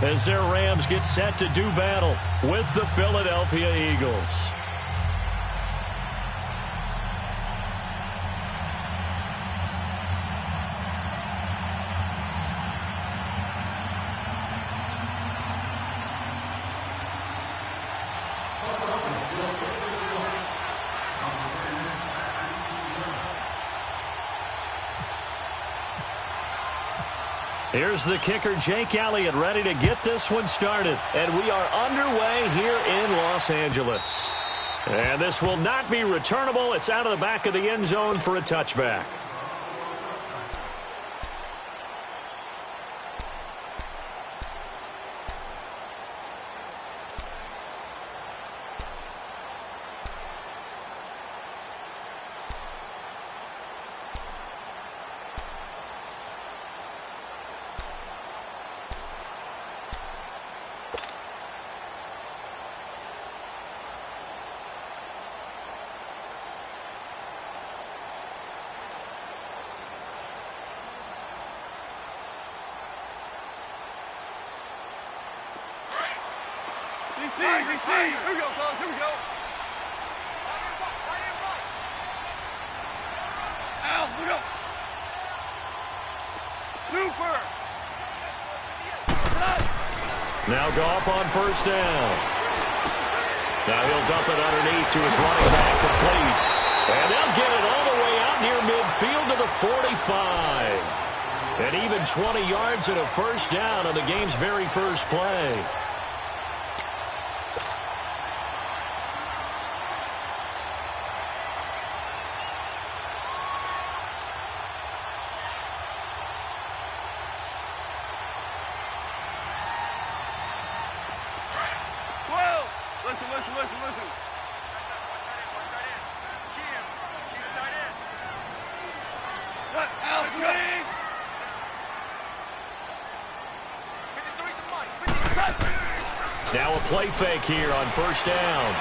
as their Rams get set to do battle with the Philadelphia Eagles. Here's the kicker, Jake Elliott, ready to get this one started. And we are underway here in Los Angeles. And this will not be returnable. It's out of the back of the end zone for a touchback. Here we go, fellas. Here we go. Out. Here we go. Super. Now Goff on first down. Now he'll dump it underneath to his running back, complete. And they'll get it all the way out near midfield to the 45. And even 20 yards and a first down on the game's very first play. Listen. Now a play fake here on first down.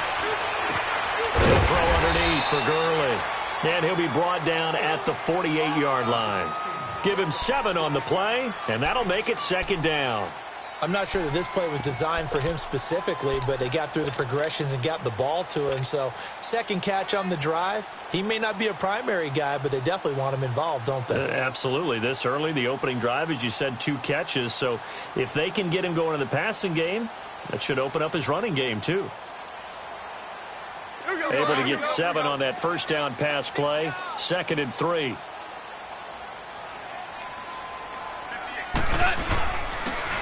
He'll throw underneath for Gurley. And he'll be brought down at the 48-yard line. Give him 7 on the play, and that'll make it second down. I'm not sure that this play was designed for him specifically, but they got through the progressions and got the ball to him. So second catch on the drive. He may not be a primary guy, but they definitely want him involved, don't they? Absolutely. This early, the opening drive, as you said, 2 catches. So if they can get him going in the passing game, that should open up his running game too. Able to get 7 on that first down pass play. 2nd and 3.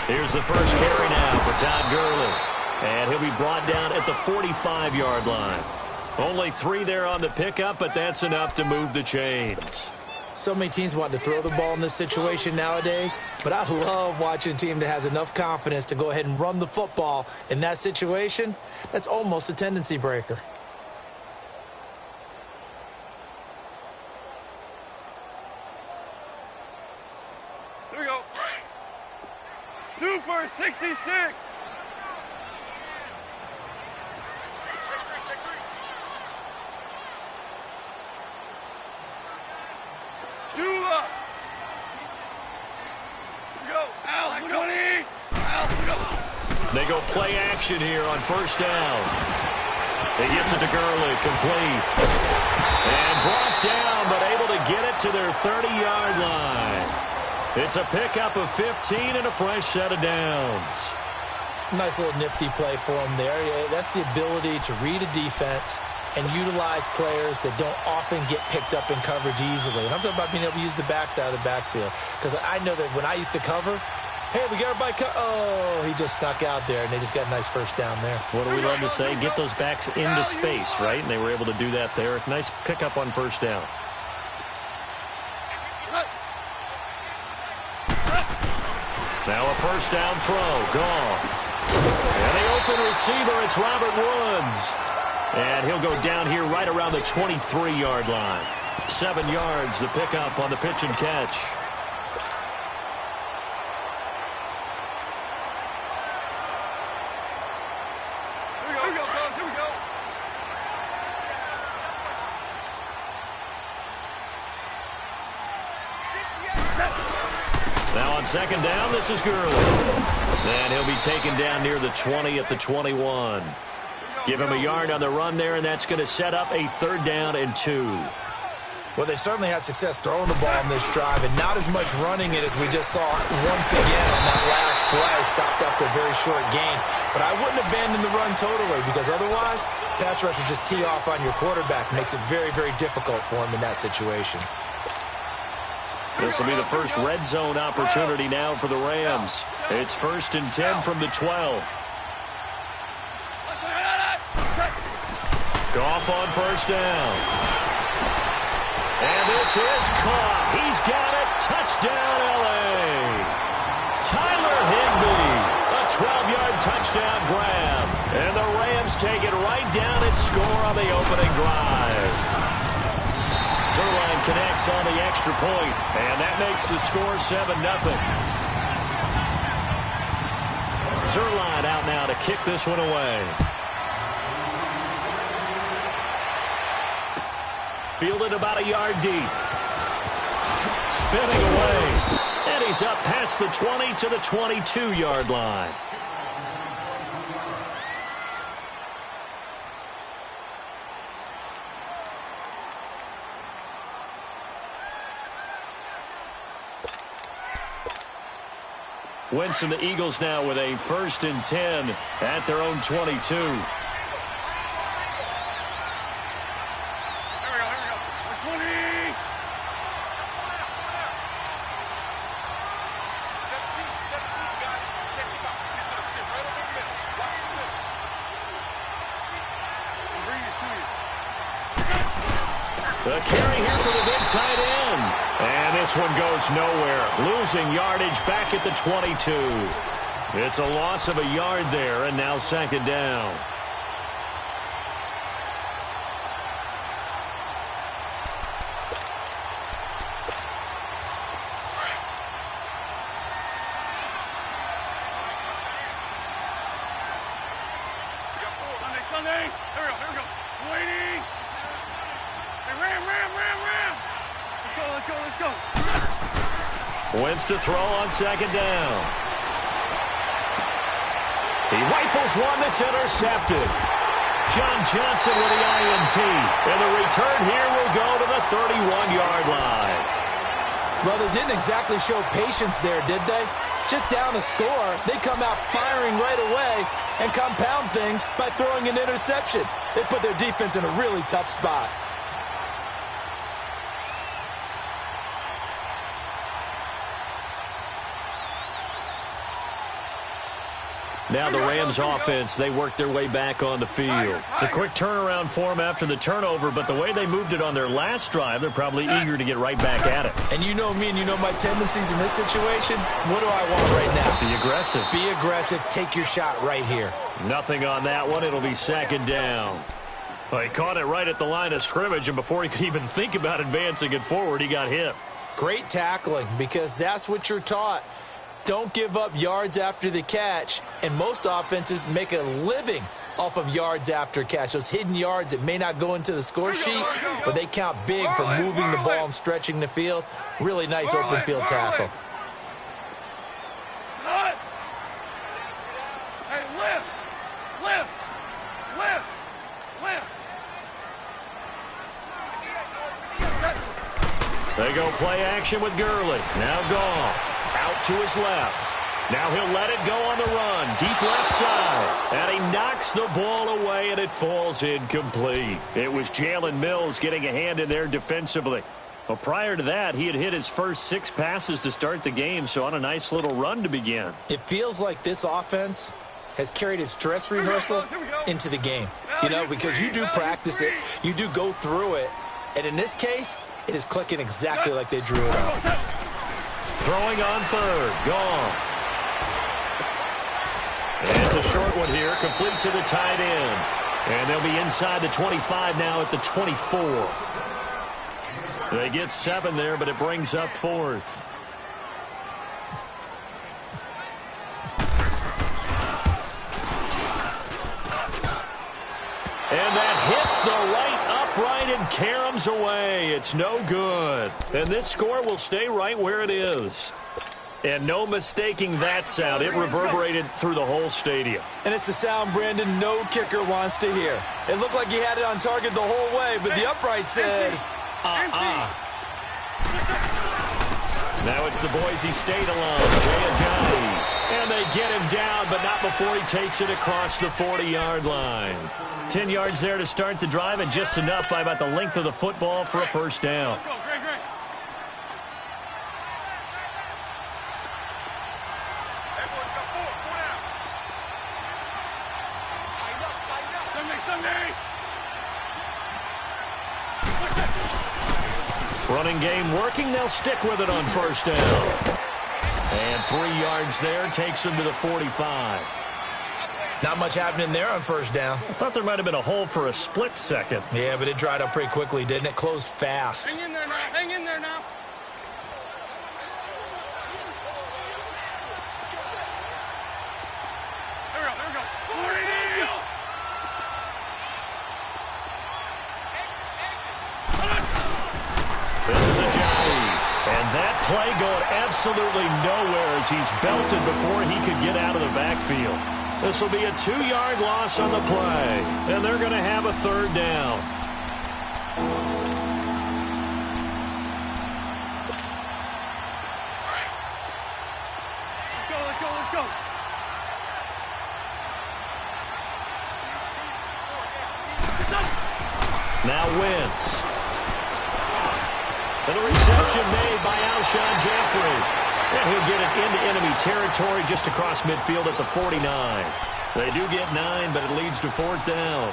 Here's the first carry now for Todd Gurley. And he'll be brought down at the 45-yard line. Only 3 there on the pickup, but that's enough to move the chains. So many teams want to throw the ball in this situation nowadays, but I love watching a team that has enough confidence to go ahead and run the football in that situation. That's almost a tendency breaker. Here we go. Super 66. Check 3. Jula. Here we go. Out. 20. Out. Here we go. They go play action here on first down. He gets it to Gurley, complete. And brought down, but able to get it to their 30-yard line. It's a pickup of 15 and a fresh set of downs. Nice little nifty play for him there. That's the ability to read a defense and utilize players that don't often get picked up in coverage easily. And I'm talking about being able to use the backs out of the backfield. Because I know that when I used to cover, hey, we got everybody oh, he just snuck out there, and they just got a nice first down there. What do we love to say? Get those backs into space, right? And they were able to do that there. Nice pickup on first down. Now a first down throw. Gone. And the open receiver, it's Robert Woods. And he'll go down here right around the 23-yard line. 7 yards, the pickup on the pitch and catch. Here we go, fellas. Here we go. Now on second down, this is Gurley. And he'll be taken down near the 20 at the 21. Give him a yard on the run there, and that's going to set up a 3rd down and 2. Well, they certainly had success throwing the ball in this drive, and not as much running it as we just saw once again on that last play. Stopped after a very short gain. But I wouldn't abandon the run totally, because otherwise, pass rushers just tee off on your quarterback. Makes it very, very difficult for him in that situation. This will be the first red zone opportunity now for the Rams. It's 1st and 10 from the 12. Goff on 1st down. And this is caught. He's got it. Touchdown, L.A. Tyler Higbee. A 12-yard touchdown grab. And the Rams take it right down and score on the opening drive. Zerline connects on the extra point, and that makes the score 7-0. Zerline out now to kick this one away. Fielded about a yard deep. Spinning away. And he's up past the 20 to the 22-yard line. Wentz and the Eagles now with a 1st and 10 at their own 22. The carry here for the big tight end. And this one goes nowhere. Losing yardage back at the 22. It's a loss of a yard there, and now 2nd down. Sunday. Here we go. Waiting. Ram. Let's go. Wentz to throw on 2nd down. He rifles one that's intercepted. John Johnson with the INT. And the return here will go to the 31-yard line. Well, they didn't exactly show patience there, did they? Just down a score, they come out firing right away and compound things by throwing an interception. They put their defense in a really tough spot. Now the Rams offense, they work their way back on the field. It's a quick turnaround for them after the turnover, but the way they moved it on their last drive, they're probably eager to get right back at it. And you know me and you know my tendencies in this situation. What do I want right now? Be aggressive. Be aggressive. Take your shot right here. Nothing on that one. It'll be 2nd down. Well, he caught it right at the line of scrimmage, and before he could even think about advancing it forward, he got hit. Great tackling, because that's what you're taught. Don't give up yards after the catch, and most offenses make a living off of yards after catch. Those hidden yards that may not go into the score sheet, but they count big for moving the ball and stretching the field. Really nice open field tackle. Hey, lift. They go play action with Gurley. Now Goff. Out to his left. Now he'll let it go on the run. Deep left side. And he knocks the ball away, and it falls incomplete. It was Jalen Mills getting a hand in there defensively. Well, prior to that, he had hit his first 6 passes to start the game, so on a nice little run to begin. It feels like this offense has carried its dress rehearsal into the game. You know, because you do practice it. You do go through it. And in this case, it is clicking exactly like they drew it up. Throwing on 3rd. Goff. And it's a short one here, complete to the tight end. And they'll be inside the 25 now at the 24. They get 7 there, but it brings up 4th. And that hits the right upright and caroms away. It's no good. And this score will stay right where it is. And no mistaking that sound. It reverberated through the whole stadium. And it's the sound, Brandon, no kicker wants to hear. It looked like he had it on target the whole way, but the upright said, Now it's the Boise State alum, Jay Ajayi. And they get him down, but not before he takes it across the 40-yard line. 10 yards there to start the drive, and just enough by about the length of the football for a first down. Let's go, great. Everyone's got four down. Sunday. Running game working. They'll stick with it on first down. And 3 yards there takes him to the 45. not much happening there on first down. I thought there might have been a hole for a split second. Yeah, but it dried up pretty quickly, didn't it? Closed fast. Hang in there now. Hang in there now. There we go. 40! This is Ajayi. And that play going absolutely nowhere as he's belted before he could get out of the backfield. This will be a 2-yard loss on the play. And they're going to have a third down. Let's go. Now Wentz. And a reception made by Alshon Jeffrey. And he'll get it into enemy territory just across midfield at the 49. They do get 9, but it leads to fourth down.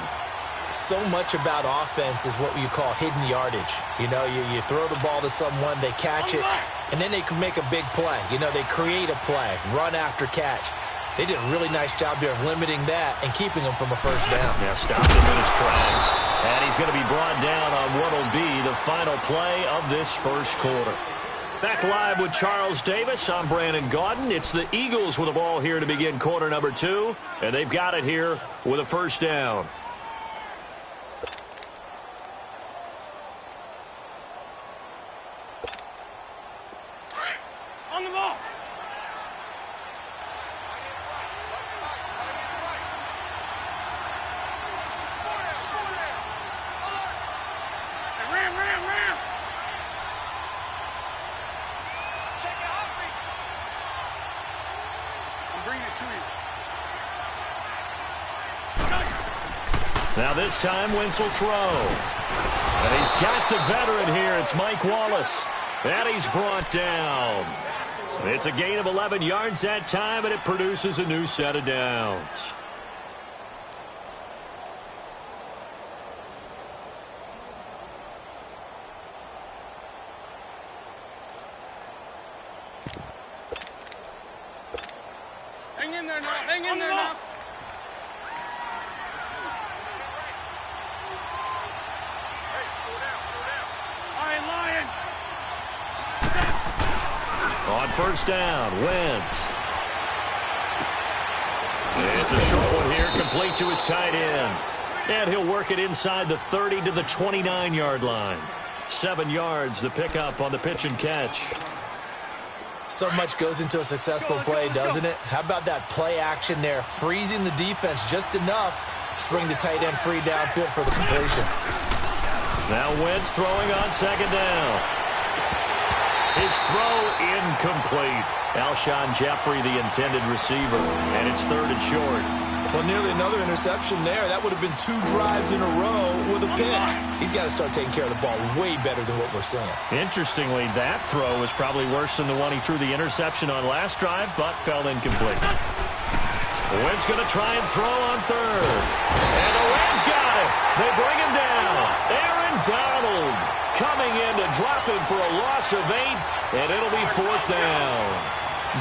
So much about offense is what you call hidden yardage. You know, you throw the ball to someone, they catch it, and then they can make a big play. You know, they create a play, run after catch. They did a really nice job there of limiting that and keeping him from a first down. Yeah, stopped him in his tracks. And he's going to be brought down on what will be the final play of this first quarter. Back live with Charles Davis. I'm Brandon Gaudin. It's the Eagles with the ball here to begin quarter number 2. And they've got it here with a first down. On the ball. Ram. I'm bringing it to you. Now this time, Wentz will throw. And he's got the veteran here. It's Mike Wallace. And he's brought down. It's a gain of 11 yards that time, and it produces a new set of downs. Hang in there now. Hey, slow down. All right, Lion. On first down, Wentz. It's a short one here, complete to his tight end. And he'll work it inside the 30 to the 29-yard line. 7 yards, the pickup on the pitch and catch. So much goes into a successful play, doesn't it? How about that play action there, freezing the defense just enough to bring the tight end free downfield for the completion. Now Wentz throwing on second down. His throw incomplete. Alshon Jeffrey, the intended receiver, and it's third and short. Well, nearly another interception there. That would have been 2 drives in a row with a pick. He's got to start taking care of the ball way better than what we're seeing. Interestingly, that throw was probably worse than the one he threw the interception on last drive, but fell incomplete. Wentz going to try and throw on third. And the Rams got it. They bring him down. Aaron Donald coming in to drop him for a loss of 8, and it'll be fourth down.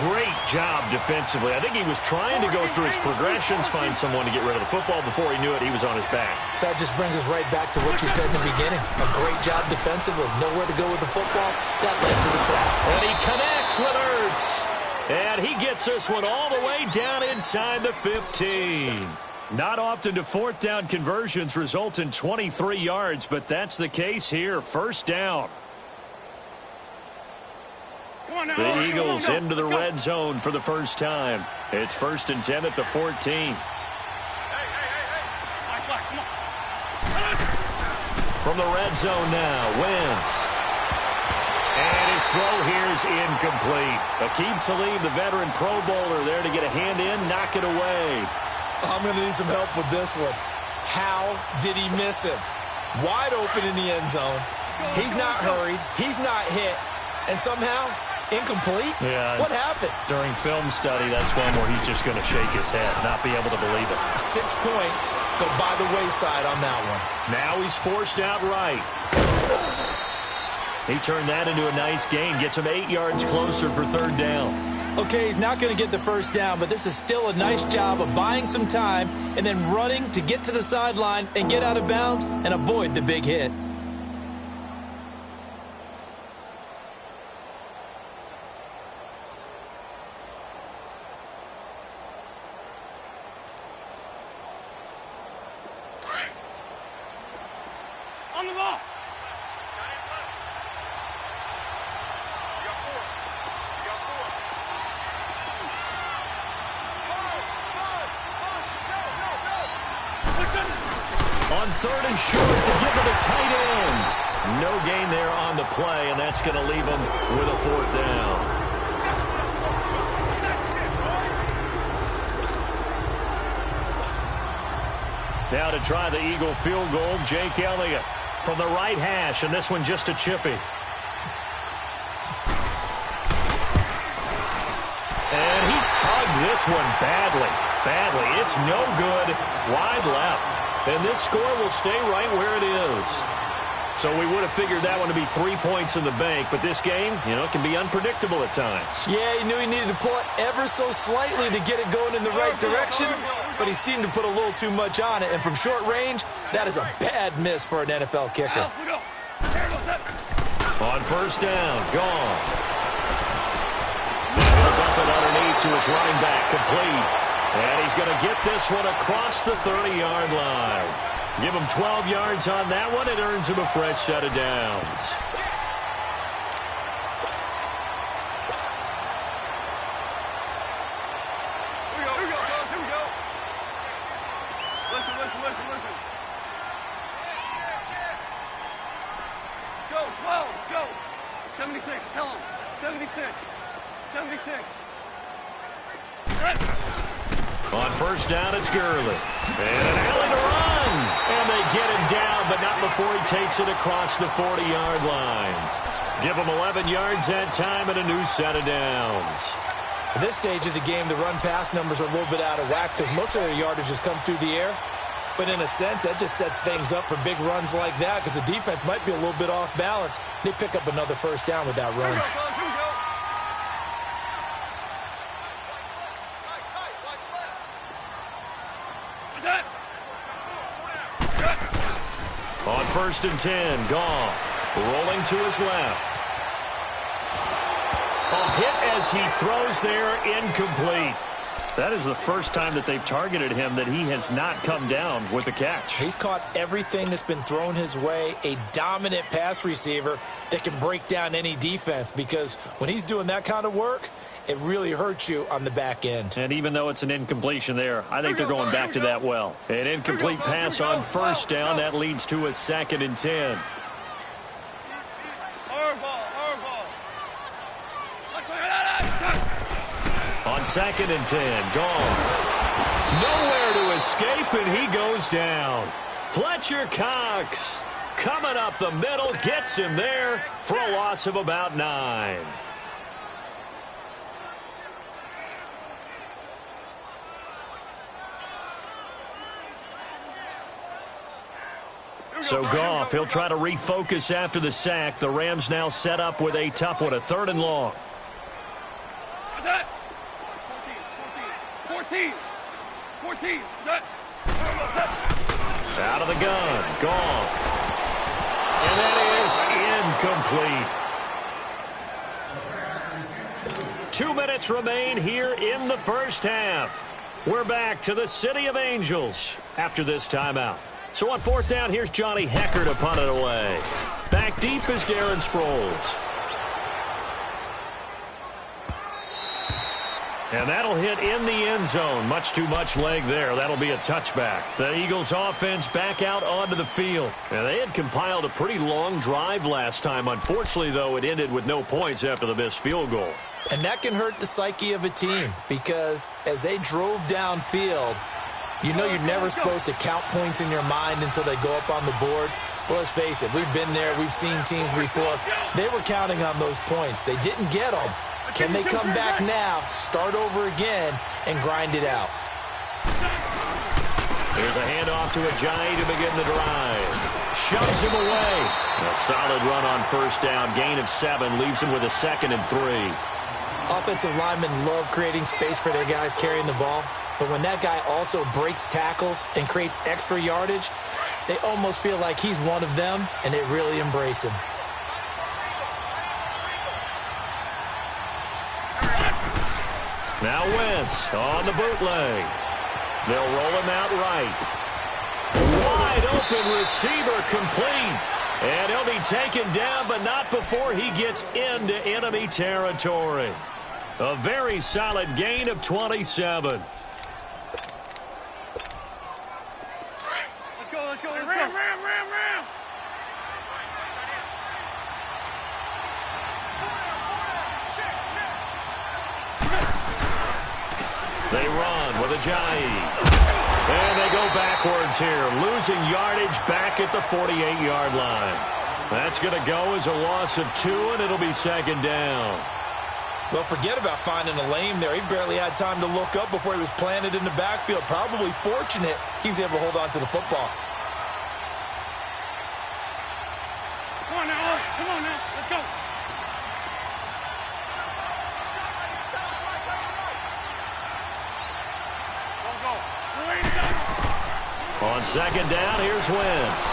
Great job defensively. I think he was trying to go through his progressions, find someone to get rid of the football. Before he knew it, he was on his back. So that just brings us right back to what you said in the beginning. A great job defensively. Nowhere to go with the football. That led to the sack. And he connects with Ertz. And he gets this one all the way down inside the 15. Not often do fourth down conversions result in 23 yards, but that's the case here. First down. Come The Eagles into the red zone for the first time. It's 1st and 10 at the 14. From the red zone now, Wentz. And his throw here is incomplete. Aqib Talib, the veteran Pro Bowler, there to get a hand in, knock it away. I'm going to need some help with this one. How did he miss him? Wide open in the end zone. He's not hurried. He's not hit. And somehow, incomplete? Yeah. What happened? During film study, that's one where he's just going to shake his head, not be able to believe it. 6 points go by the wayside on that one. Now he's forced out right. He turned that into a nice gain, gets him 8 yards closer for 3rd down. Okay, he's not going to get the first down, but this is still a nice job of buying some time and then running to get to the sideline and get out of bounds and avoid the big hit. On the ball. On 3rd and short to give it a tight end. No gain there on the play, and that's going to leave him with a 4th down. Now to try the Eagle field goal, Jake Elliott from the right hash, and this one just a chippy. And he tugged this one badly. It's no good. Wide left. And this score will stay right where it is. So we would have figured that one to be 3 points in the bank, but this game, can be unpredictable at times. Yeah, he knew he needed to pull it ever so slightly to get it going in the right direction, but he seemed to put a little too much on it. And from short range, that is a bad miss for an NFL kicker. On 1st down, gone. Now he'll dump it underneath to his running back, complete. And he's going to get this one across the 30-yard line. Give him 12 yards on that one. It earns him a fresh set of downs. Here we go, fellas. Here we go. Listen. Let's go, 12. Let's go. 76. Tell him. 76. On 1st down, it's Gurley. And an alley to run. And they get him down, but not before he takes it across the 40-yard line. Give him 11 yards that time and a new set of downs. At this stage of the game, the run-pass numbers are a little bit out of whack because most of their yardage has come through the air. But in a sense, that just sets things up for big runs like that because the defense might be a little bit off balance. They pick up another 1st down with that run. Here we go, fellas. Here we go. On 1st and 10, Goff rolling to his left. A hit as he throws there, incomplete. That is the first time that they've targeted him that he has not come down with a catch. He's caught everything that's been thrown his way, a dominant pass receiver that can break down any defense because when he's doing that kind of work, it really hurts you on the back end. And even though it's an incompletion there, I think they're going back to that well. An incomplete pass on 1st down. That leads to a 2nd and 10. On 2nd and 10, gone. Nowhere to escape, and he goes down. Fletcher Cox coming up the middle, gets him there for a loss of about 9. So Goff, he'll try to refocus after the sack. The Rams now set up with a tough one, a 3rd and long. What's that? 14. What's that? Out of the gun, Goff. And that is incomplete. 2 minutes remain here in the 1st half. We're back to the City of Angels after this timeout. So on 4th down, here's Johnny Hecker to punt it away. Back deep is Darren Sproles. And that'll hit in the end zone. Much too much leg there. That'll be a touchback. The Eagles offense back out onto the field. And they had compiled a pretty long drive last time. Unfortunately, though, it ended with no points after the missed field goal. And that can hurt the psyche of a team because as they drove downfield, you know you're never supposed to count points in your mind until they go up on the board. Well, let's face it, we've been there. We've seen teams before. They were counting on those points. They didn't get them. Can they come back now, start over again, and grind it out? There's a handoff to Ajayi to begin the drive. Shoves him away. A solid run on first down. Gain of 7 leaves him with a 2nd and 3. Offensive linemen love creating space for their guys carrying the ball. But when that guy also breaks tackles and creates extra yardage, they almost feel like he's one of them, and they really embrace him. Now Wentz on the bootleg. They'll roll him out right. Wide open receiver complete. And he'll be taken down, but not before he gets into enemy territory. A very solid gain of 27. Let's go, let's go, let's go. Ram. They run with Ajayi. And they go backwards here, losing yardage back at the 48-yard line. That's going to go as a loss of 2, and it'll be 2nd down. Well, forget about finding a lane there. He barely had time to look up before he was planted in the backfield. Probably fortunate he was able to hold on to the football. Come on now, let's go. On 2nd down, here's Wentz.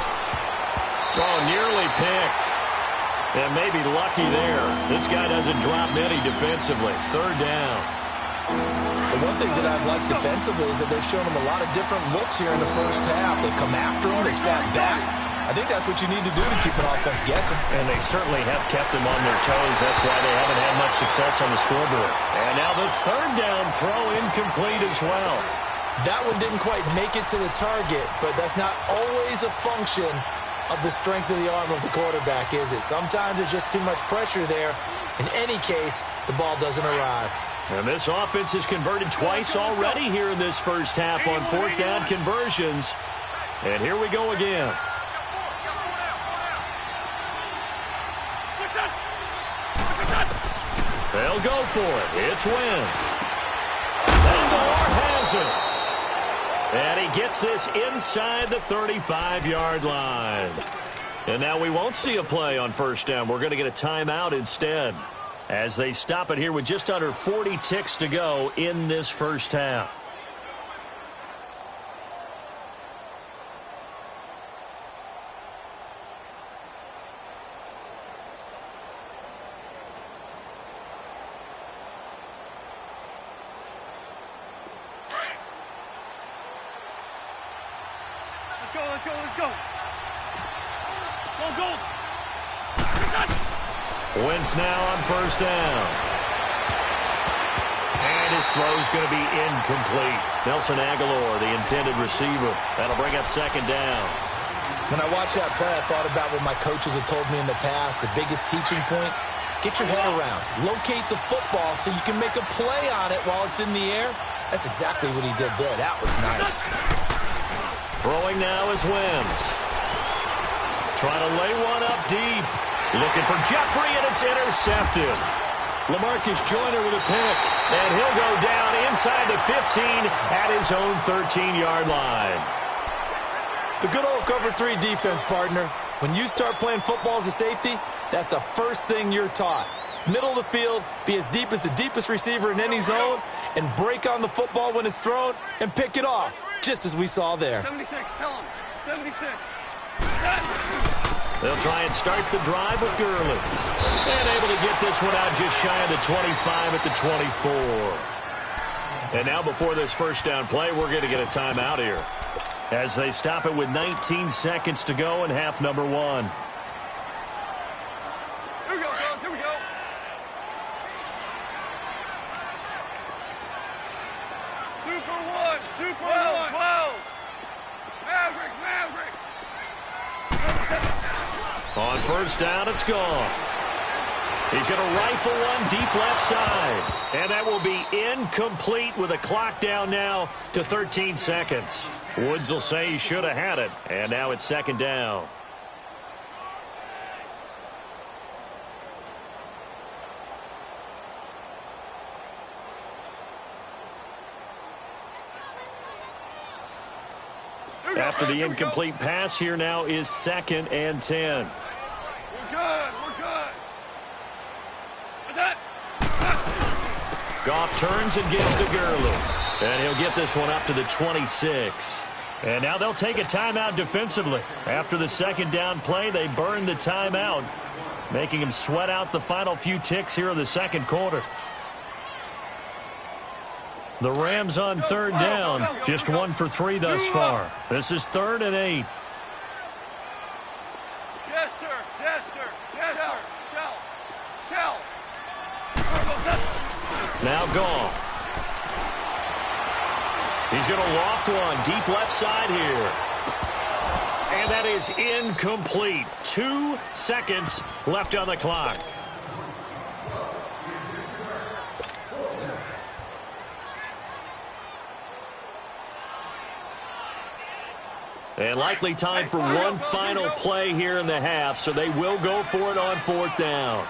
Oh, nearly picked. And maybe lucky there. This guy doesn't drop many defensively. 3rd down. The one thing that I've liked defensively is that they've shown him a lot of different looks here in the first half. They come after him. They've sat back. I think that's what you need to do to keep an offense guessing. And they certainly have kept them on their toes. That's why they haven't had much success on the scoreboard. And now the 3rd down throw incomplete as well. That one didn't quite make it to the target, but that's not always a function of the strength of the arm of the quarterback, is it? Sometimes there's just too much pressure there. In any case, the ball doesn't arrive. And this offense has converted twice already here in this first half on 4th down conversions. And here we go again. They'll go for it. It's Wentz. And Moore has it. And he gets this inside the 35-yard line. And now we won't see a play on first down. We're going to get a timeout instead as they stop it here with just under 40 ticks to go in this first half. Let's go. Go. Wentz now on first down. And his throw's going to be incomplete. Nelson Aguilar, the intended receiver. That'll bring up 2nd down. When I watched that play, I thought about what my coaches had told me in the past. The biggest teaching point, get your head around. Locate the football so you can make a play on it while it's in the air. That's exactly what he did there. That was nice. Throwing now is Wentz. Trying to lay one up deep. Looking for Jeffrey, and it's intercepted. LaMarcus Joyner with a pick. And he'll go down inside the 15 at his own 13-yard line. The good old cover 3 defense, partner. When you start playing football as a safety, that's the first thing you're taught. Middle of the field, be as deep as the deepest receiver in any zone, and break on the football when it's thrown, and pick it off, just as we saw there. 76, tell him. 76. They'll try and start the drive with Gurley. And able to get this one out just shy of the 25 at the 24. And now before this first down play, we're going to get a timeout here, as they stop it with 19 seconds to go in half number 1. Here we go, girls. Here we go. Super 12. Maverick. On first down, it's gone. He's going to rifle one deep left side. And that will be incomplete with a clock down now to 13 seconds. Woods will say he should have had it. And now it's second down. After the incomplete pass, here now is 2nd and 10. We're good. What's that? Goff turns and gives to Gurley. And he'll get this one up to the 26. And now they'll take a timeout defensively. After the second down play, they burn the timeout, making him sweat out the final few ticks here in the second quarter. The Rams on third down, just 1 for 3 thus far. This is 3rd and 8. Shell. Now Goff. He's going to loft one deep left side here. And that is incomplete. 2 seconds left on the clock. And likely time for one final play here in the half, so they will go for it on 4th down.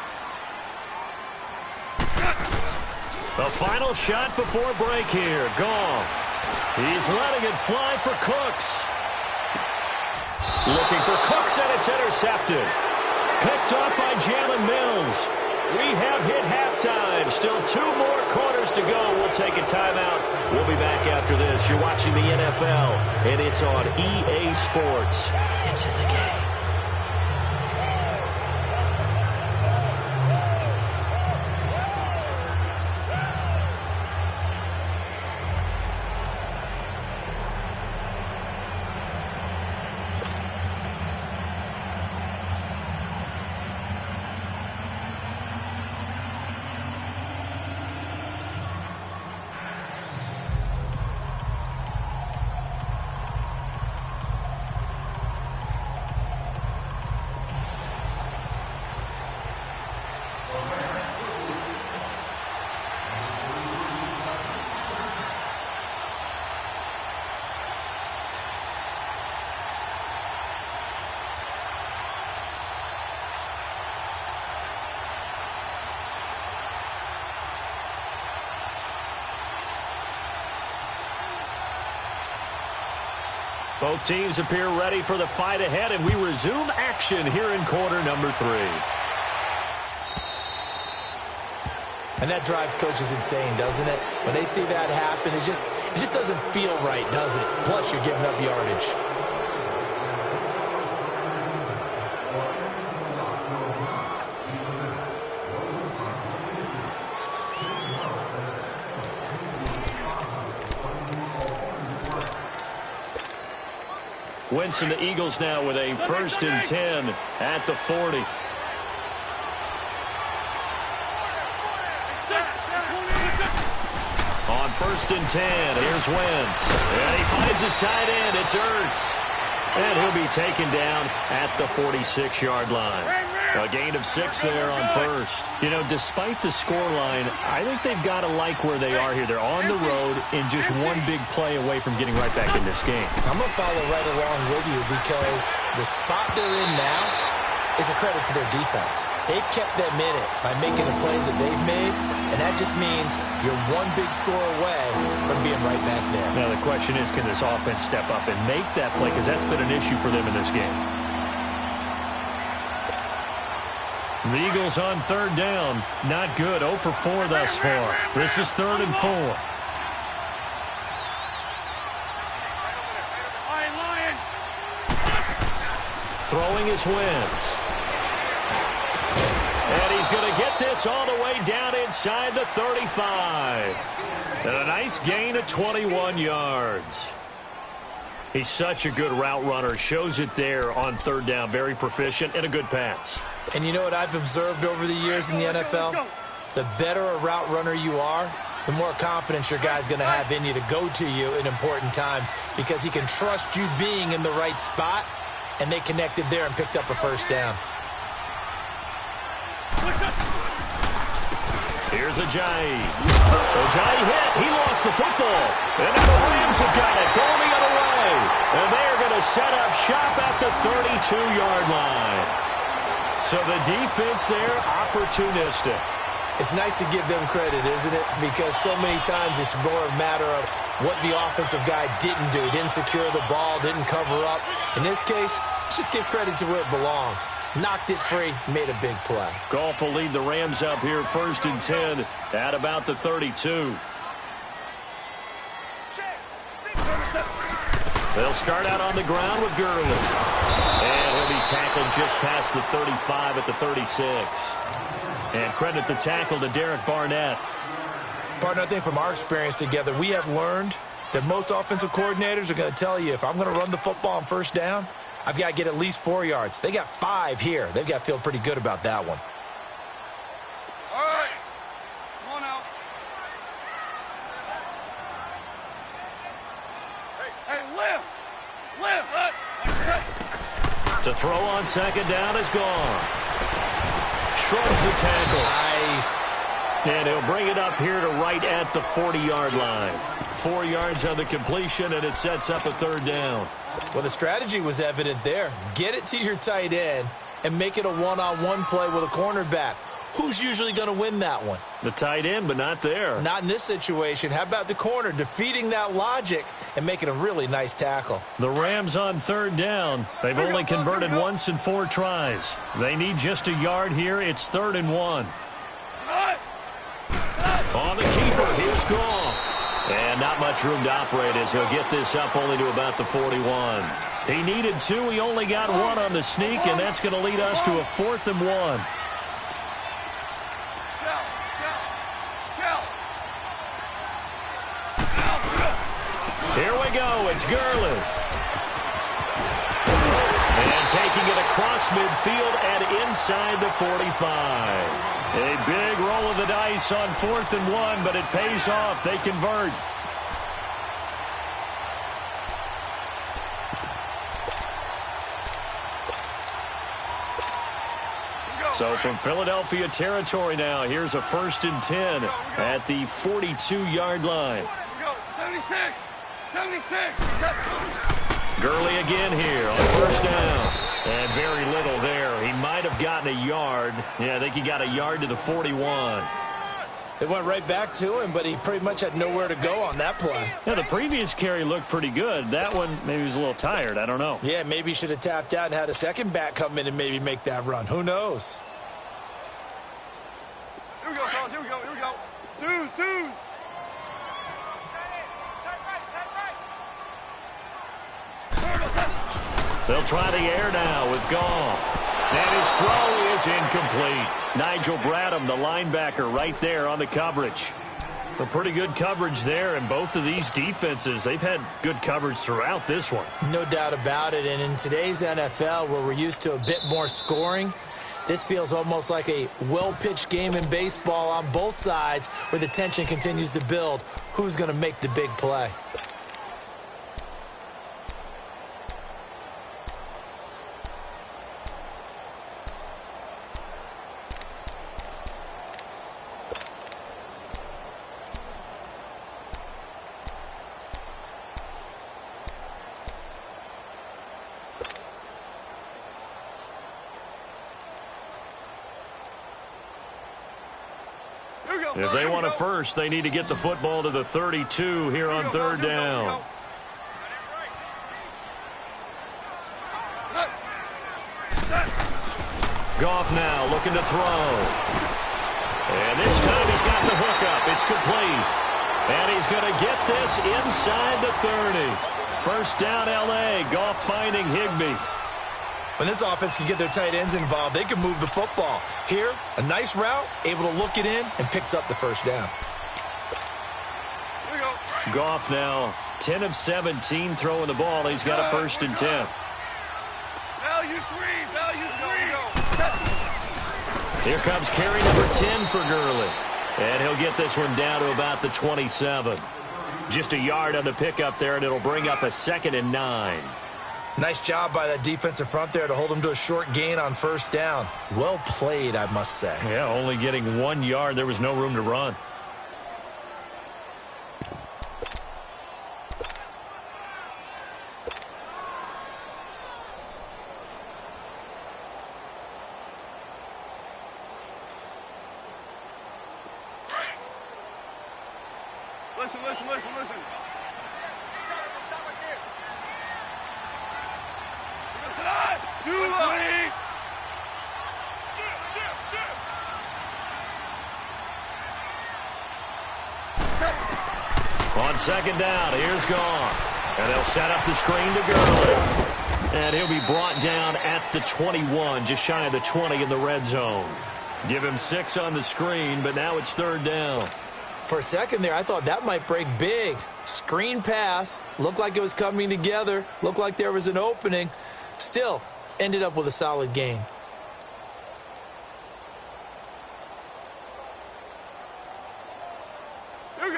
The final shot before break here. Goff. He's letting it fly for Cooks. Looking for Cooks, and it's intercepted. Picked up by Jalen Mills. We have hit halftime. Still 2 more quarters to go. We'll take a timeout. We'll be back after this. You're watching the NFL, and it's on EA Sports. It's in the game. Both teams appear ready for the fight ahead, and we resume action here in quarter number 3. And that drives coaches insane, doesn't it? When they see that happen, it just doesn't feel right, does it? Plus, you're giving up yardage. Winston, the Eagles now with a 1st and 10 at the 40. On 1st and 10, here's Wentz. And he finds his tight end. It's Ertz. And he'll be taken down at the 46-yard line. A gain of 6 there on 1st. You know, despite the scoreline, I think they've got to like where they are here. They're on the road and just one big play away from getting right back in this game. I'm going to follow right along with you because the spot they're in now is a credit to their defense. They've kept them in it by making the plays that they've made, and that just means you're one big score away from being right back there. Now the question is, can this offense step up and make that play? Because that's been an issue for them in this game. The Eagles on 3rd down. Not good. 0 for 4 thus far. This is 3rd and 4. Throwing is Wentz. And he's going to get this all the way down inside the 35. And a nice gain of 21 yards. He's such a good route runner. Shows it there on 3rd down. Very proficient and a good pass. And you know what I've observed over the years in the NFL? The better a route runner you are, the more confidence your guy's going to have in you to go to you in important times because he can trust you being in the right spot, and they connected there and picked up a first down. Here's Ajayi. Ajayi hit. He lost the football. And now the Rams have got it going the other way. And they're going to set up shop at the 32-yard line. So the defense there, opportunistic. It's nice to give them credit, isn't it? Because so many times it's more a matter of what the offensive guy didn't do. Didn't secure the ball, didn't cover up. In this case, let's just give credit to where it belongs. Knocked it free, made a big play. Goff will lead the Rams up here 1st and 10 at about the 32. They'll start out on the ground with Gurley. And he'll be tackled just past the 35 at the 36. And credit the tackle to Derek Barnett. Partner, I think from our experience together, we have learned that most offensive coordinators are going to tell you, if I'm going to run the football on first down, I've got to get at least 4 yards. They got 5 here. They've got to feel pretty good about that one. All right. Come on out. Hey, lift. Lift. To throw on 2nd down is gone. Shrugs the tackle. Nice. And he'll bring it up here to right at the 40-yard line. 4 yards on the completion, and it sets up a 3rd down. Well, the strategy was evident there. Get it to your tight end and make it a one-on-one play with a cornerback. Who's usually going to win that one? The tight end, but not there. Not in this situation. How about the corner defeating that logic and making a really nice tackle? The Rams on 3rd down. They've only converted once in 4 tries. They need just a yard here. It's 3rd and 1. On the keeper, here's Goff. And not much room to operate as he'll get this up only to about the 41. He needed 2. He only got 1 on the sneak, and that's going to lead us to a 4th and 1. Here we go. It's Gurley. And taking it across midfield and inside the 45. A big roll of the dice on 4th and 1, but it pays off. They convert. So from Philadelphia territory now, here's a 1st and 10 at the 42-yard line. 76. 76. Gurley again here on 1st down. And very little there. He might have gotten a yard. Yeah, I think he got a yard to the 41. It went right back to him, but he pretty much had nowhere to go on that play. Yeah, the previous carry looked pretty good. That one, maybe he was a little tired. I don't know. Yeah, maybe he should have tapped out and had a second back come in and maybe make that run. Who knows? Here we go, fellas. Here we go. Here we go. Twos. They'll try the air now with Goff. And his throw is incomplete. Nigel Bradham, the linebacker, right there on the coverage. A pretty good coverage there, and both of these defenses, they've had good coverage throughout this one. No doubt about it, and in today's NFL, where we're used to a bit more scoring, this feels almost like a well-pitched game in baseball on both sides where the tension continues to build. Who's going to make the big play? If they want a first, they need to get the football to the 32 here on 3rd down. Goff now looking to throw. And this time he's got the hookup. It's complete. And he's going to get this inside the 30. First down, L.A. Goff finding Higbee. When this offense can get their tight ends involved, they can move the football. Here, a nice route, able to look it in, and picks up the first down. Here we go. Goff now 10 of 17 throwing the ball. He's got a 1st and 10. Value 3. Value 3. Here comes carry number 10 for Gurley. And he'll get this one down to about the 27. Just a yard on the pickup there, and it'll bring up a 2nd and 9. Nice job by that defensive front there to hold him to a short gain on first down. Well played, I must say. Yeah, only getting 1 yard. There was no room to run. Listen. Listen up! Do it! On 2nd down, here's Goff. And they'll set up the screen to Gurley. And he'll be brought down at the 21, just shy of the 20 in the red zone. Give him 6 on the screen, but now it's 3rd down. For a second there, I thought that might break big. Screen pass. Looked like it was coming together. Looked like there was an opening. Still, ended up with a solid gain.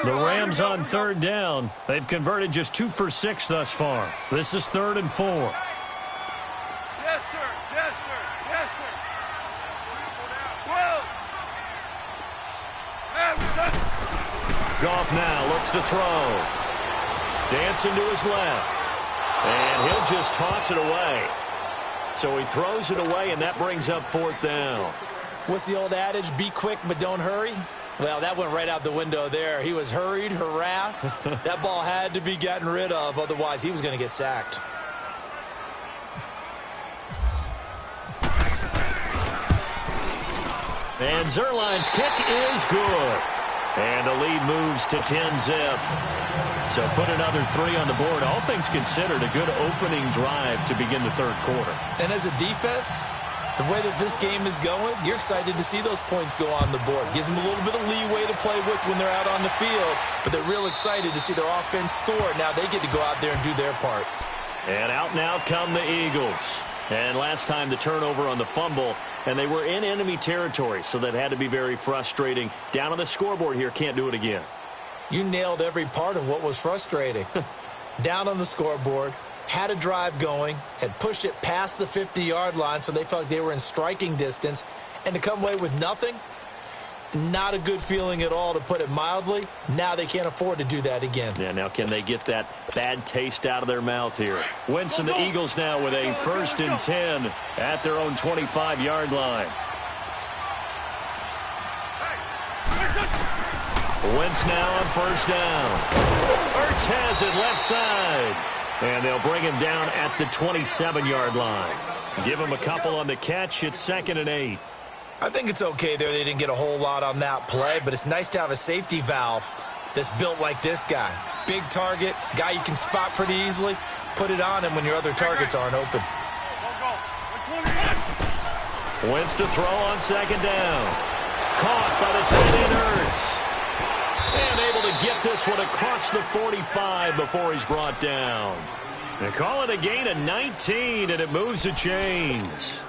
The Rams on 3rd down. They've converted just 2 for 6 thus far. This is 3rd and 4. Yes, sir. Yes, sir. Yes, sir. 12. And we're done. Goff now looks to throw. Dancing to his left. And he'll just toss it away. So he throws it away, and that brings up 4th down. What's the old adage? Be quick, but don't hurry. Well, that went right out the window there. He was hurried, harassed. That ball had to be gotten rid of. Otherwise, he was going to get sacked. And Zerline's kick is good. And the lead moves to 10-zip. So put another 3 on the board. All things considered, a good opening drive to begin the 3rd quarter. And as a defense, the way that this game is going, you're excited to see those points go on the board. Gives them a little bit of leeway to play with when they're out on the field, but they're real excited to see their offense score. Now they get to go out there and do their part. And out now come the Eagles. And last time the turnover on the fumble, and they were in enemy territory, so that had to be very frustrating. Down on the scoreboard here, can't do it again. You nailed every part of what was frustrating. Down on the scoreboard, had a drive going, had pushed it past the 50-yard line, so they felt like they were in striking distance, and to come away with nothing, not a good feeling at all, to put it mildly. Now they can't afford to do that again. Yeah, now can they get that bad taste out of their mouth here? Wentz and the Eagles now with a 1st and 10 at their own 25-yard line. Wentz now on 1st down. Ertz has it left side. And they'll bring him down at the 27-yard line. Give him a couple on the catch. It's 2nd and 8. I think it's okay there. They didn't get a whole lot on that play, but it's nice to have a safety valve that's built like this guy. Big target, guy you can spot pretty easily. Put it on him when your other targets aren't open. Wentz to throw on 2nd down. Caught by the tight end Ertz. And able to get this one across the 45 before he's brought down. They call it a gain of 19, and it moves the chains.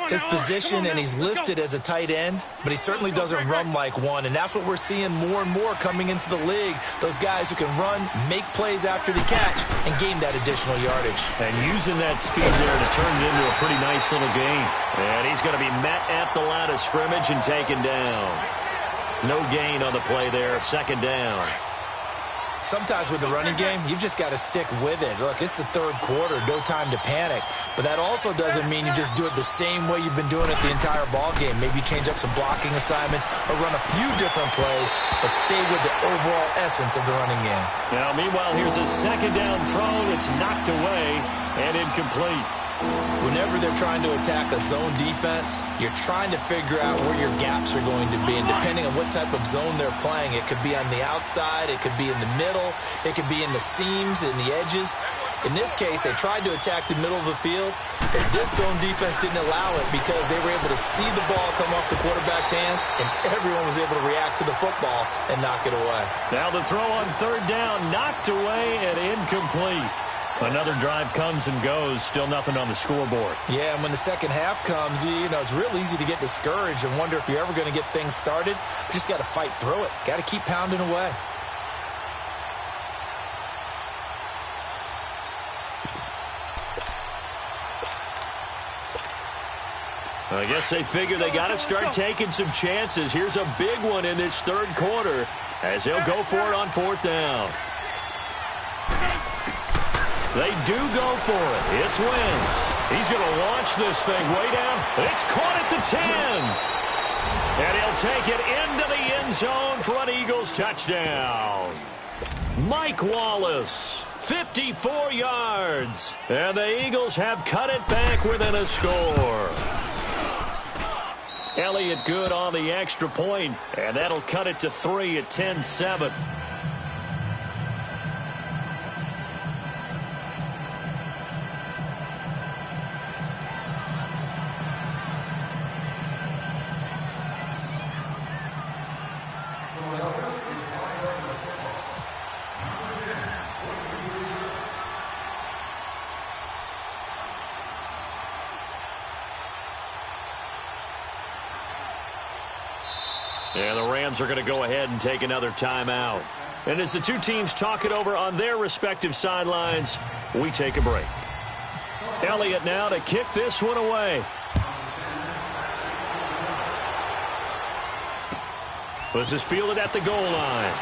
His position, and he's listed as a tight end, but he certainly doesn't run like one, and that's what we're seeing more and more coming into the league. Those guys who can run, make plays after the catch, and gain that additional yardage. And using that speed there to turn it into a pretty nice little gain. And he's going to be met at the line of scrimmage and taken down. No gain on the play there, 2nd down. Sometimes with the running game, you've just got to stick with it. Look, it's the 3rd quarter, no time to panic. But that also doesn't mean you just do it the same way you've been doing it the entire ball game. Maybe change up some blocking assignments or run a few different plays, but stay with the overall essence of the running game. Now, meanwhile, here's a 2nd down throw. It's knocked away and incomplete. Whenever they're trying to attack a zone defense, you're trying to figure out where your gaps are going to be. And depending on what type of zone they're playing, it could be on the outside, it could be in the middle, it could be in the seams, in the edges. In this case, they tried to attack the middle of the field, but this zone defense didn't allow it because they were able to see the ball come off the quarterback's hands, and everyone was able to react to the football and knock it away. Now the throw on 3rd down, knocked away and incomplete. Another drive comes and goes, still nothing on the scoreboard. Yeah, and when the second half comes, you know, it's real easy to get discouraged and wonder if you're ever going to get things started. You just got to fight through it. Got to keep pounding away. I guess they figure they got to start taking some chances. Here's a big one in this third quarter as he'll go for it on fourth down. They do go for it. It's Wentz. He's going to launch this thing way down. It's caught at the 10. And he'll take it into the end zone for an Eagles touchdown. Mike Wallace, 54 yards. And the Eagles have cut it back within a score. Elliott good on the extra point, and that'll cut it to 3 at 10-7. And the Rams are going to go ahead and take another timeout. And as the two teams talk it over on their respective sidelines, we take a break. Elliott now to kick this one away. This is fielded at the goal line.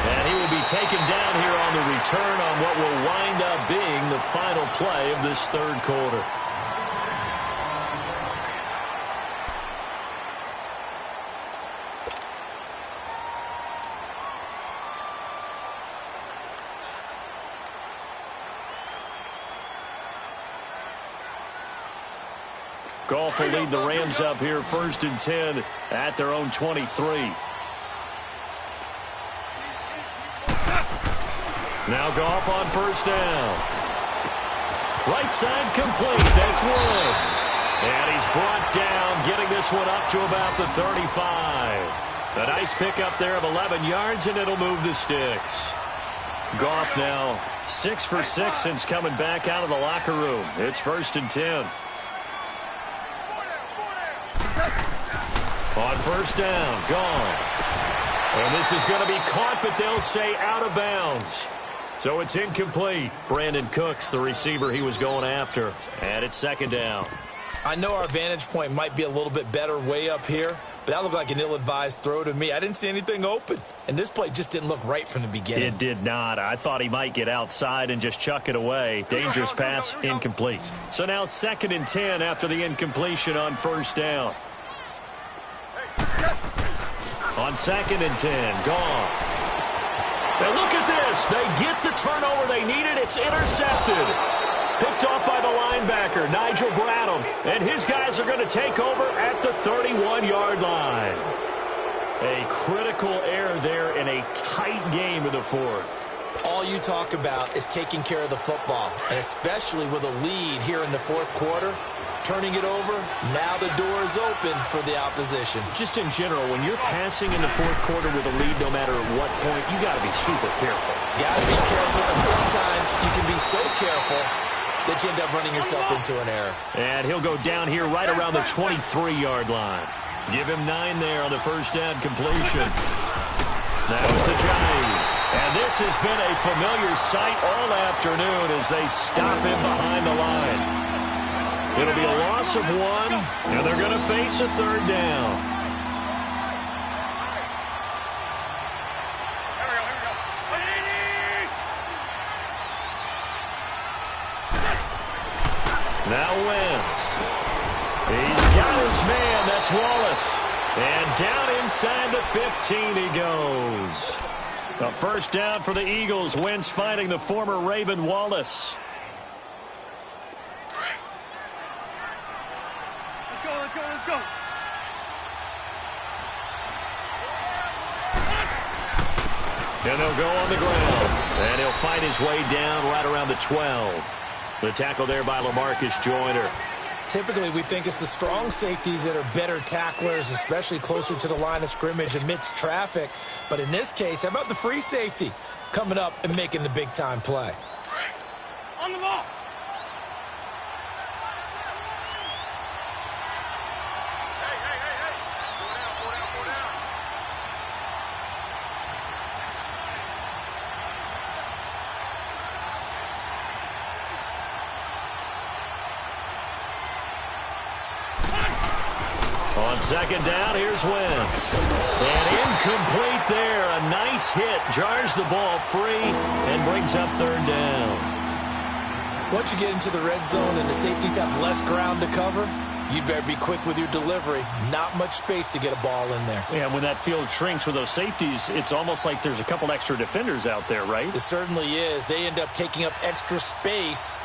And he will be taken down here on the return on what will wind up being the final play of this third quarter. Goff will lead the Rams up here 1st and 10 at their own 23. Now Goff on first down. Right side complete. That's Woods. And he's brought down, getting this one up to about the 35. A nice pickup there of 11 yards, and it'll move the sticks. Goff now 6 for 6 since coming back out of the locker room. It's 1st and 10. On first down, gone. And this is going to be caught, but they'll say out of bounds. So it's incomplete. Brandon Cooks, the receiver he was going after. And it's 2nd down. I know our vantage point might be a little bit better way up here, but that looked like an ill-advised throw to me. I didn't see anything open. And this play just didn't look right from the beginning. It did not. I thought he might get outside and just chuck it away. Dangerous pass, incomplete. So now 2nd and 10 after the incompletion on first down. On 2nd and 10, Goff. Now look at this. They get the turnover they needed. It's intercepted. Picked off by the linebacker, Nigel Bradham. And his guys are going to take over at the 31-yard line. A critical error there in a tight game in the fourth. All you talk about is taking care of the football, and especially with a lead here in the fourth quarter. Turning it over, now the door is open for the opposition. Just in general, when you're passing in the fourth quarter with a lead, no matter at what point, you got to be super careful. Got to be careful, and sometimes you can be so careful that you end up running yourself into an error. And he'll go down here right around the 23-yard line. Give him 9 there on the first down completion. Now it's Ajayi. And this has been a familiar sight all afternoon as they stop him behind the line. It'll be a loss of 1, and they're going to face a 3rd down. Now Wentz. He's got his man. That's Wallace. And down inside the 15 he goes. A first down for the Eagles. Wentz finding the former Raven Wallace. Let's go. And they'll go on the ground. And he'll find his way down right around the 12. The tackle there by LaMarcus Joyner. Typically, we think it's the strong safeties that are better tacklers, especially closer to the line of scrimmage amidst traffic. But in this case, how about the free safety coming up and making the big-time play? On the ball. On second down, here's Wentz. And incomplete there. A nice hit. Jars the ball free and brings up third down. Once you get into the red zone and the safeties have less ground to cover, you'd better be quick with your delivery. Not much space to get a ball in there. Yeah, when that field shrinks with those safeties, it's almost like there's a couple extra defenders out there, right? It certainly is. They end up taking up extra space.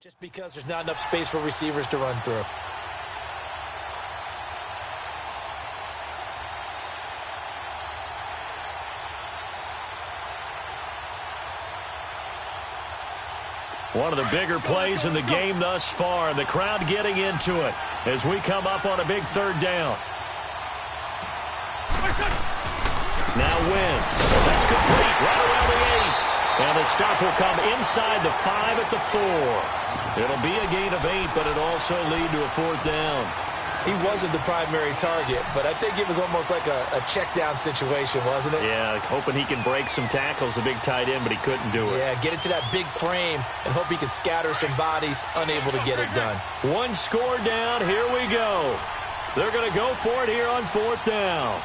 Just because there's not enough space for receivers to run through. One of the bigger plays in the game thus far. The crowd getting into it as we come up on a big third down. Now Wentz. That's complete right around the 8. And the stop will come inside the 5 at the 4. It'll be a gain of 8, but it also lead to a fourth down. He wasn't the primary target, but I think it was almost like a check down situation, wasn't it? Yeah, hoping he can break some tackles, a big tight end, but he couldn't do it. Yeah, get into that big frame and hope he can scatter some bodies, unable to get it done. One score down, here we go. They're going to go for it here on fourth down.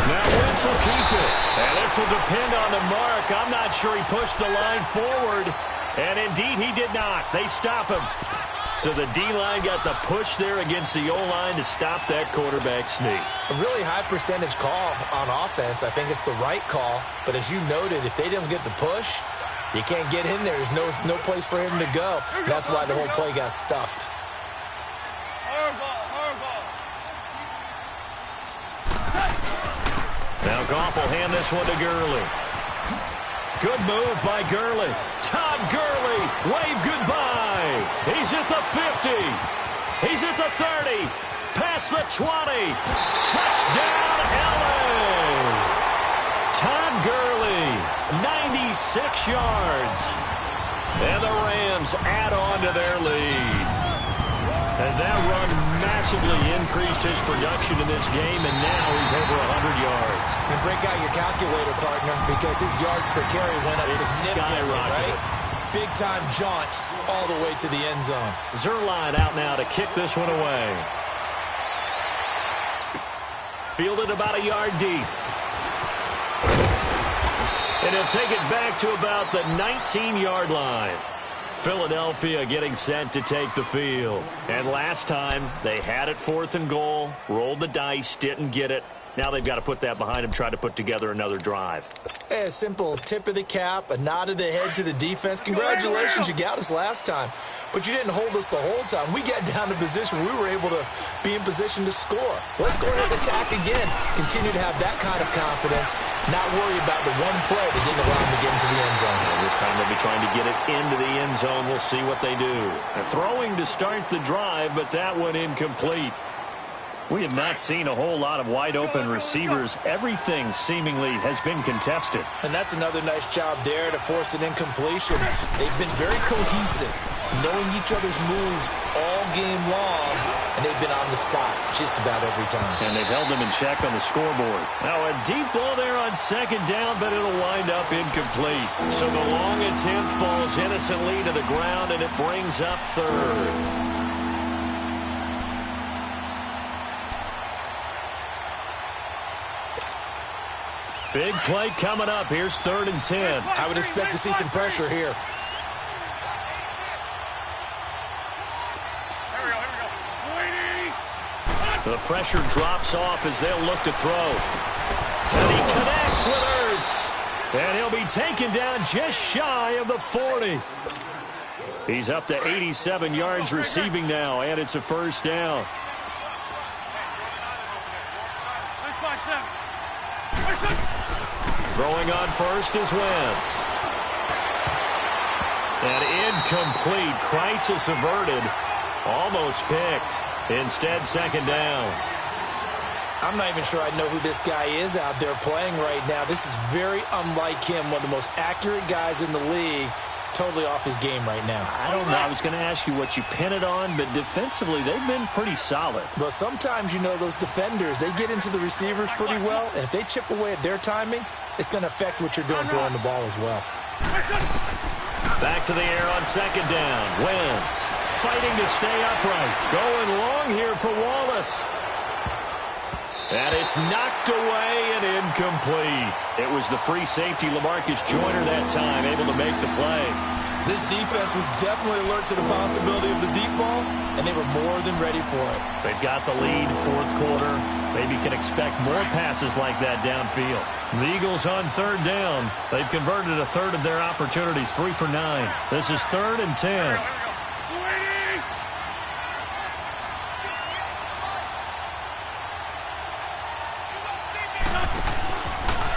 Now Wentz will keep it. And this will depend on the mark. I'm not sure he pushed the line forward. And indeed he did not. They stop him. So the D-line got the push there against the O-line to stop that quarterback sneak. A really high percentage call on offense. I think it's the right call. But as you noted, if they didn't get the push, you can't get in there. There's no place for him to go. That's why the whole play got stuffed. Now Goff will hand this one to Gurley. Good move by Gurley. Todd Gurley, wave goodbye. He's at the 50. He's at the 30. Past the 20. Touchdown, LA. Todd Gurley, 96 yards. And the Rams add on to their lead. And that run massively increased his production in this game, and now he's over 100 yards. And break out your calculator, partner, because his yards per carry went up significantly, right? Big-time jaunt all the way to the end zone. Zerline out now to kick this one away. Fielded about a yard deep. And he'll take it back to about the 19-yard line. Philadelphia getting set to take the field. And last time, they had it 4th and goal, rolled the dice, didn't get it. Now they've got to put that behind them, try to put together another drive. Hey, a simple tip of the cap, a nod of the head to the defense. Congratulations, you got us last time. But you didn't hold us the whole time. We got down to position where we were able to be in position to score. Let's go ahead and attack again. Continue to have that kind of confidence. Not worry about the one play that didn't allow them to get into the end zone. And this time they'll be trying to get it into the end zone. We'll see what they do. They're throwing to start the drive, but that one incomplete. We have not seen a whole lot of wide-open receivers. Everything seemingly has been contested. And that's another nice job there to force an incompletion. They've been very cohesive, knowing each other's moves all game long, and they've been on the spot just about every time. And they've held them in check on the scoreboard. Now a deep ball there on second down, but it'll wind up incomplete. So the long attempt falls innocently to the ground, and it brings up third. Big play coming up. Here's 3rd and 10. I would expect to see some pressure here. The pressure drops off as they'll look to throw. And he connects with Ertz. And he'll be taken down just shy of the 40. He's up to 87 yards receiving now, and it's a first down. Throwing on first is Wentz. An incomplete. Crisis averted. Almost picked. Instead, second down. I'm not even sure I know who this guy is out there playing right now. This is very unlike him, one of the most accurate guys in the league. Totally off his game right now. I don't know. I was going to ask you what you pin it on, but defensively, they've been pretty solid. But sometimes, you know, those defenders, they get into the receivers pretty well, and if they chip away at their timing, it's going to affect what you're doing throwing the ball as well. Back to the air on second down. Wentz fighting to stay upright. Going long here for Wallace. And it's knocked away and incomplete. It was the free safety, LaMarcus Joyner, that time, able to make the play. This defense was definitely alert to the possibility of the deep ball, and they were more than ready for it. They've got the lead, fourth quarter. Maybe can expect more passes like that downfield. The Eagles on third down. They've converted a third of their opportunities, 3 for 9. This is 3rd and 10.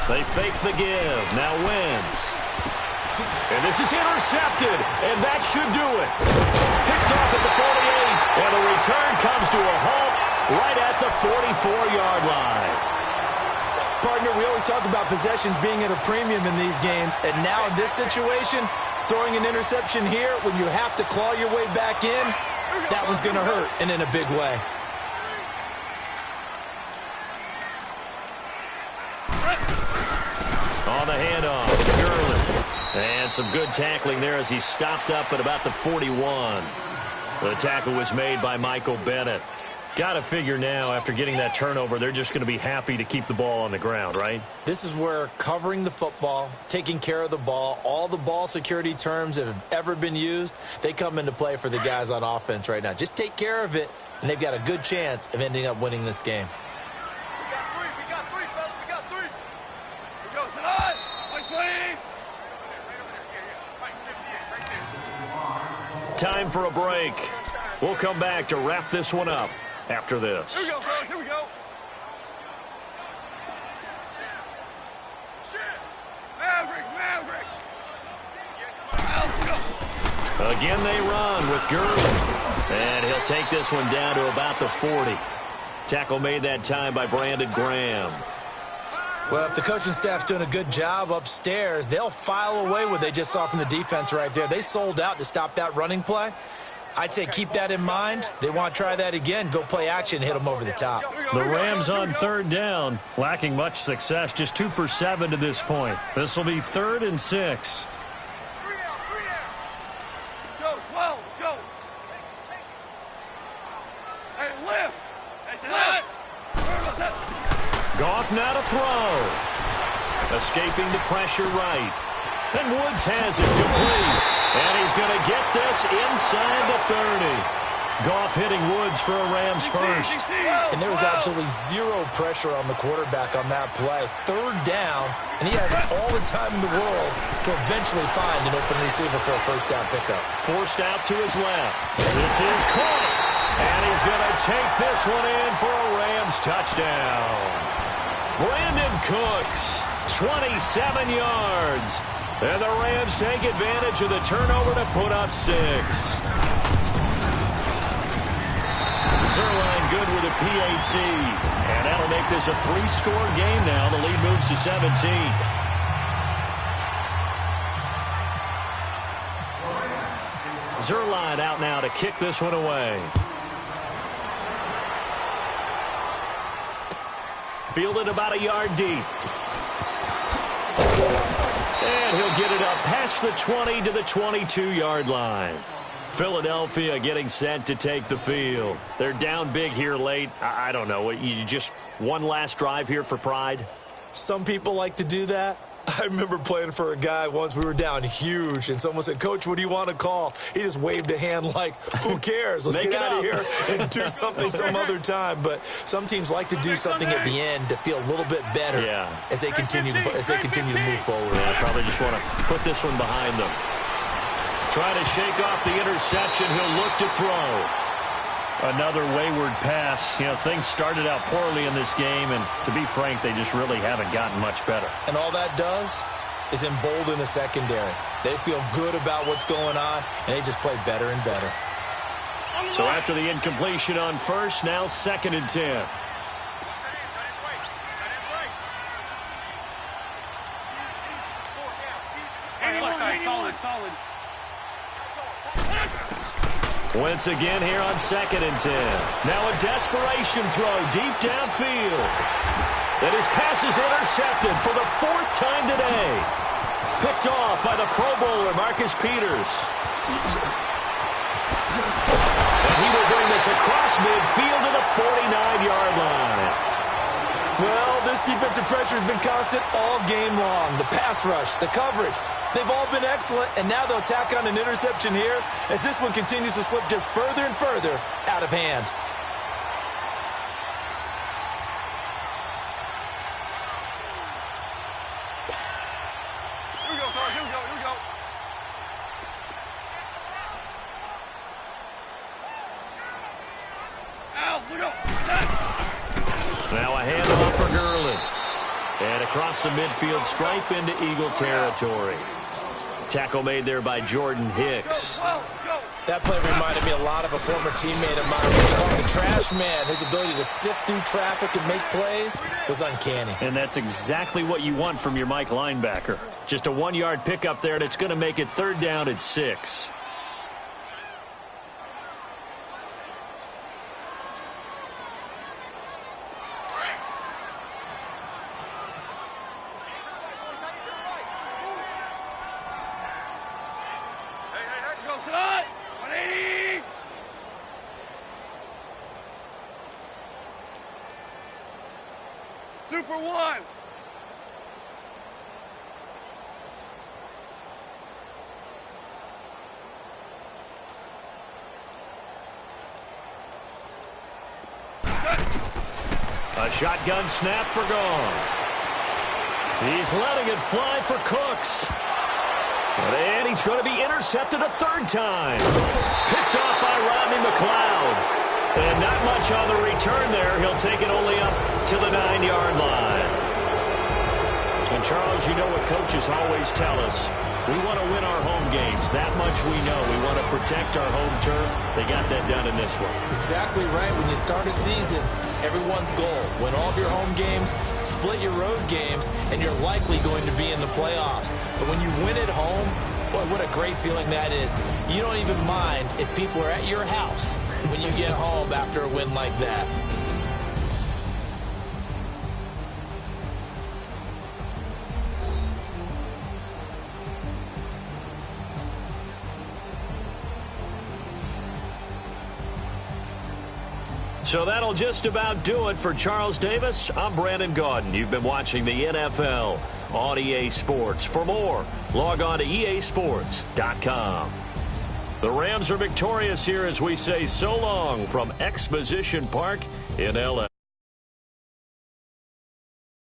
They fake the give. Now Wentz. And this is intercepted. And that should do it. Picked off at the 48. And the return comes to a halt right at the 44-yard line. Partner, we always talk about possessions being at a premium in these games. And now in this situation, throwing an interception here when you have to claw your way back in, that one's going to hurt, and in a big way. On the handoff, it's Gurley. And some good tackling there as he stopped up at about the 41. The tackle was made by Michael Bennett. Got to figure now, after getting that turnover, they're just going to be happy to keep the ball on the ground, right? This is where covering the football, taking care of the ball, all the ball security terms that have ever been used, they come into play for the guys on offense right now. Just take care of it, and they've got a good chance of ending up winning this game. We got three, fellas. We got three. Here we go, sit on. White plane. Time for a break. We'll come back to wrap this one up after this. Here we go, fellas. Here we go. Maverick. Again, they run with Gurley. And he'll take this one down to about the 40. Tackle made that time by Brandon Graham. Well, if the coaching staff's doing a good job upstairs, they'll file away what they just saw from the defense right there. They sold out to stop that running play. I'd say keep that in mind. They want to try that again. Go play action, hit them over the top. The Rams on third down, lacking much success, just 2 for 7 to this point. This will be 3rd and 6. Let's go, 12. Let's go. Hey, lift. Goff now to throw. Escaping the pressure right. And Woods has it complete. And he's going to get this inside the 30. Goff hitting Woods for a Rams first. And there was absolutely zero pressure on the quarterback on that play. Third down, and he has all the time in the world to eventually find an open receiver for a first down pickup. Forced out to his left. This is caught. And he's going to take this one in for a Rams touchdown. Brandon Cooks, 27 yards. And the Rams take advantage of the turnover to put up 6. Zerline good with a PAT. And that'll make this a 3-score game now. The lead moves to 17. Zerline out now to kick this one away. Fielded about a yard deep. And he'll get it up past the 20 to the 22-yard line. Philadelphia getting set to take the field. They're down big here late. I don't know. You just one last drive here for pride? Some people like to do that. I remember playing for a guy once. We were down huge, and someone said, "Coach, what do you want to call?" He just waved a hand like, "Who cares? Let's get out of here and do something some other time." But some teams like to do something at the end to feel a little bit better as they continue to move forward. I probably just want to put this one behind them. Trying to shake off the interception. He'll look to throw. Another wayward pass. You know, things started out poorly in this game, and to be frank, they just really haven't gotten much better. And all that does is embolden the secondary. They feel good about what's going on, and they just play better and better. So after the incompletion on first, now 2nd and 10. Solid. Wentz again here on 2nd and 10. Now a desperation throw deep downfield. And his pass is intercepted for the 4th time today. Picked off by the Pro Bowler, Marcus Peters. And he will bring this across midfield to the 49-yard line. Well, this defensive pressure has been constant all game long. The pass rush, the coverage, they've all been excellent, and now they'll tack on an interception here as this one continues to slip just further and further out of hand. Here we go, Carl. Here we go. Al, look up. Now a handoff for Gurley. And across the midfield stripe into Eagle territory. Tackle made there by Jordan Hicks. That play reminded me a lot of a former teammate of mine. He's called the trash man. His ability to sift through traffic and make plays was uncanny. And that's exactly what you want from your Mike linebacker. Just a 1-yard pickup there, and it's going to make it 3rd down at 6. Super 1. A shotgun snap for Goff. He's letting it fly for Cooks. And he's going to be intercepted a 3rd time. Picked off by Rodney McLeod. And not much on the return there. He'll take it only up to the 9-yard line. And, Charles, you know what coaches always tell us. We want to win our home games. That much we know. We want to protect our home turf. They got that done in this one. Exactly right. When you start a season, everyone's goal, win all of your home games, split your road games, and you're likely going to be in the playoffs. But when you win at home, boy, what a great feeling that is. You don't even mind if people are at your house when you get home after a win like that. So that'll just about do it for Charles Davis. I'm Brandon Gaudin. You've been watching the NFL on EA Sports. For more, log on to easports.com. The Rams are victorious here as we say so long from Exposition Park in L.A.